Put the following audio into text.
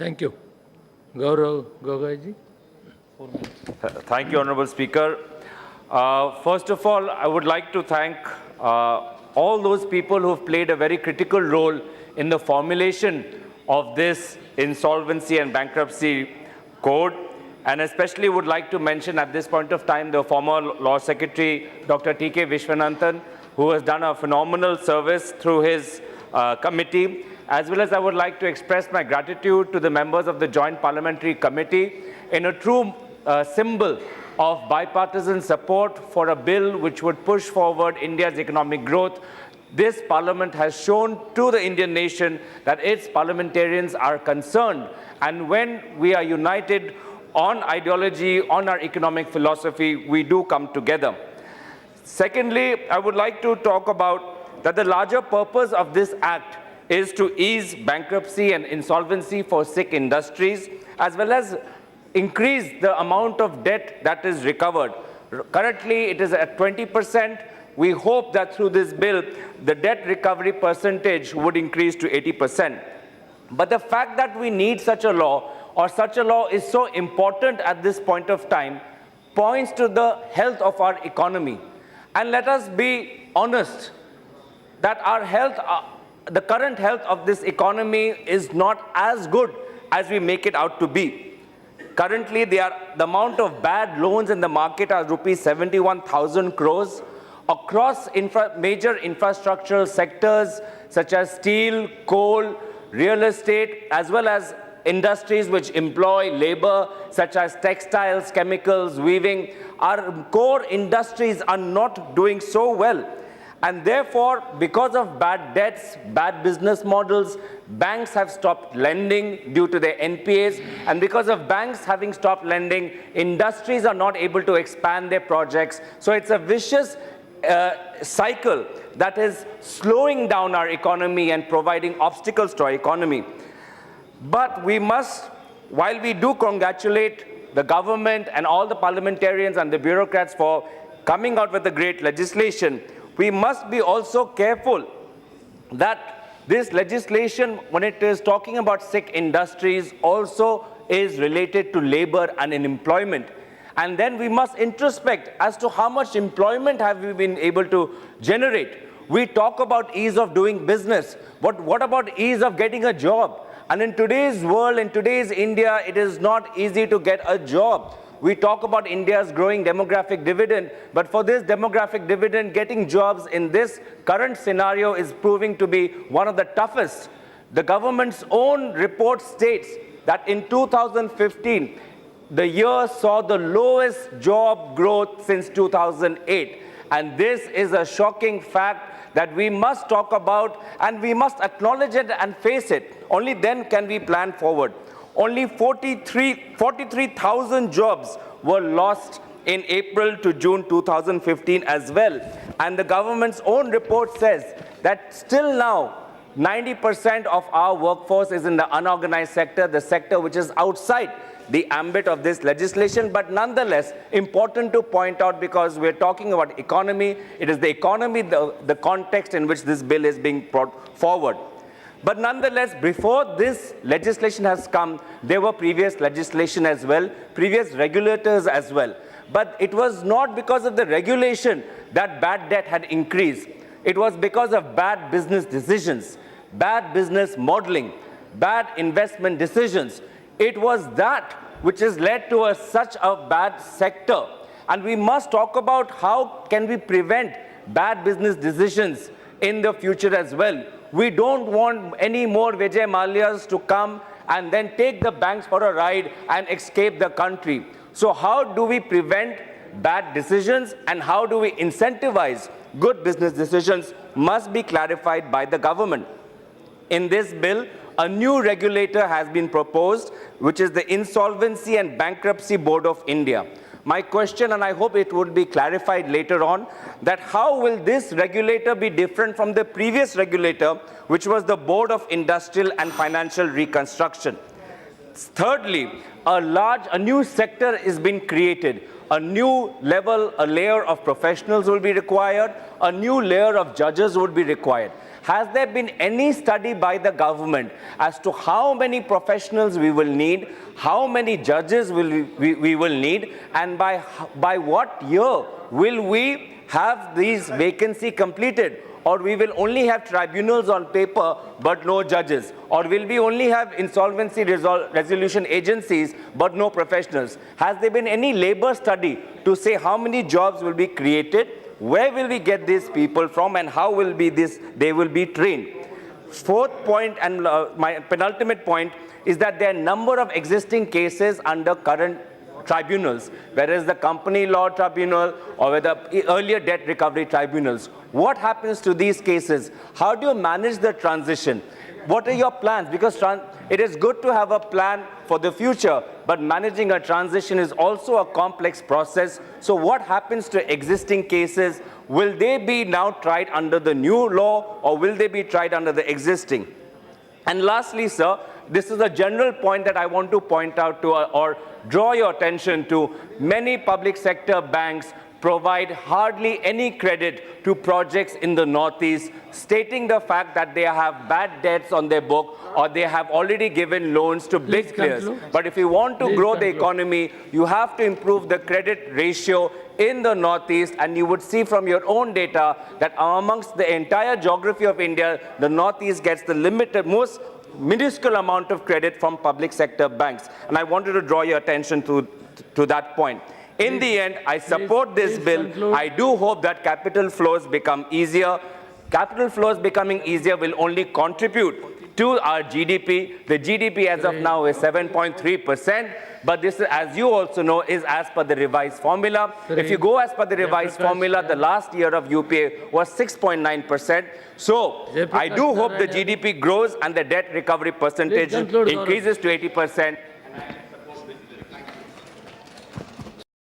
Thank you. Gaurav Gogoi ji. Thank you, Honorable Speaker. First of all, I would like to thank all those people who have played a very critical role in the formulation of this Insolvency and Bankruptcy Code, and especially would like to mention at this point of time the former Law Secretary, Dr. T.K. Vishwanathan, who has done a phenomenal service through his committee, as well as I would like to express my gratitude to the members of the Joint Parliamentary Committee in a true symbol of bipartisan support for a bill which would push forward India's economic growth. This Parliament has shown to the Indian nation that its parliamentarians are concerned, and when we are united on ideology, on our economic philosophy, we do come together. Secondly, I would like to talk about that the larger purpose of this act is to ease bankruptcy and insolvency for sick industries, as well as increase the amount of debt that is recovered. Currently, it is at 20%. We hope that through this bill, the debt recovery percentage would increase to 80%. But the fact that we need such a law, or such a law is so important at this point of time, points to the health of our economy. And let us be honest that our health, the current health of this economy is not as good as we make it out to be. Currently, the amount of bad loans in the market are rupees 71,000 crores across major infrastructural sectors such as steel, coal, real estate, as well as industries which employ labor such as textiles, chemicals, weaving. Our core industries are not doing so well. And therefore, because of bad debts, bad business models, banks have stopped lending due to their NPAs. And because of banks having stopped lending, industries are not able to expand their projects. So it's a vicious cycle that is slowing down our economy and providing obstacles to our economy. But we must, while we do congratulate the government and all the parliamentarians and the bureaucrats for coming out with a great legislation, we must be also careful that this legislation, when it is talking about sick industries, also is related to labor and employment. And then we must introspect as to how much employment have we been able to generate. We talk about ease of doing business, but what about ease of getting a job? And in today's world, in today's India, it is not easy to get a job. We talk about India's growing demographic dividend, but for this demographic dividend, getting jobs in this current scenario is proving to be one of the toughest. The government's own report states that in 2015, the year saw the lowest job growth since 2008. And this is a shocking fact that we must talk about, and we must acknowledge it and face it. Only then can we plan forward. Only 43,000 jobs were lost in April to June 2015 as well. And the government's own report says that still now, 90% of our workforce is in the unorganized sector, the sector which is outside the ambit of this legislation, but nonetheless important to point out, because we're talking about economy. It is the economy, the context in which this bill is being brought forward. But nonetheless, before this legislation has come, there were previous legislation as well, previous regulators as well. But it was not because of the regulation that bad debt had increased. It was because of bad business decisions, bad business modeling, bad investment decisions. It was that which has led to such a bad sector. And we must talk about how can we prevent bad business decisions in the future as well. We don't want any more Vijay Mallya's to come and then take the banks for a ride and escape the country. So how do we prevent bad decisions, and how do we incentivize good business decisions must be clarified by the government. In this bill, a new regulator has been proposed, which is the Insolvency and Bankruptcy Board of India. My question, and I hope it would be clarified later on, that how will this regulator be different from the previous regulator, which was the Board of Industrial and Financial Reconstruction? Thirdly, a new sector is being created. A new level, a layer of professionals will be required. A new layer of judges would be required. Has there been any study by the government as to how many professionals we will need, how many judges we will need, and by what year will we have these vacancy completed? Or we will only have tribunals on paper but no judges? Or will we only have insolvency resolution agencies but no professionals? Has there been any labor study to say how many jobs will be created? Where will we get these people from, and how will they will be trained? Fourth point, and my penultimate point, is that there are a number of existing cases under current tribunals, whereas the company law tribunal or the earlier debt recovery tribunals. What happens to these cases? How do you manage the transition? What are your plans? Because it is good to have a plan for the future, but managing a transition is also a complex process. So what happens to existing cases? Will they be now tried under the new law, or will they be tried under the existing? And lastly, sir, this is a general point that I want to point out to or draw your attention to. Many public sector banks provide hardly any credit to projects in the Northeast, stating the fact that they have bad debts on their book or they have already given loans to big players. But if you want to grow the economy, you have to improve the credit ratio in the Northeast, and you would see from your own data that amongst the entire geography of India, the Northeast gets the most minuscule amount of credit from public sector banks. And I wanted to draw your attention to that point. In the end, I support this bill. Conclude. I do hope that capital flows become easier. Capital flows becoming easier will only contribute to our GDP. The GDP as of now is 7.3%, but this, as you also know, is as per the revised formula. If you go as per the revised formula, the last year of UPA was 6.9%. So I do hope the GDP grows and the debt recovery percentage conclude, Gaurav. increases to 80%.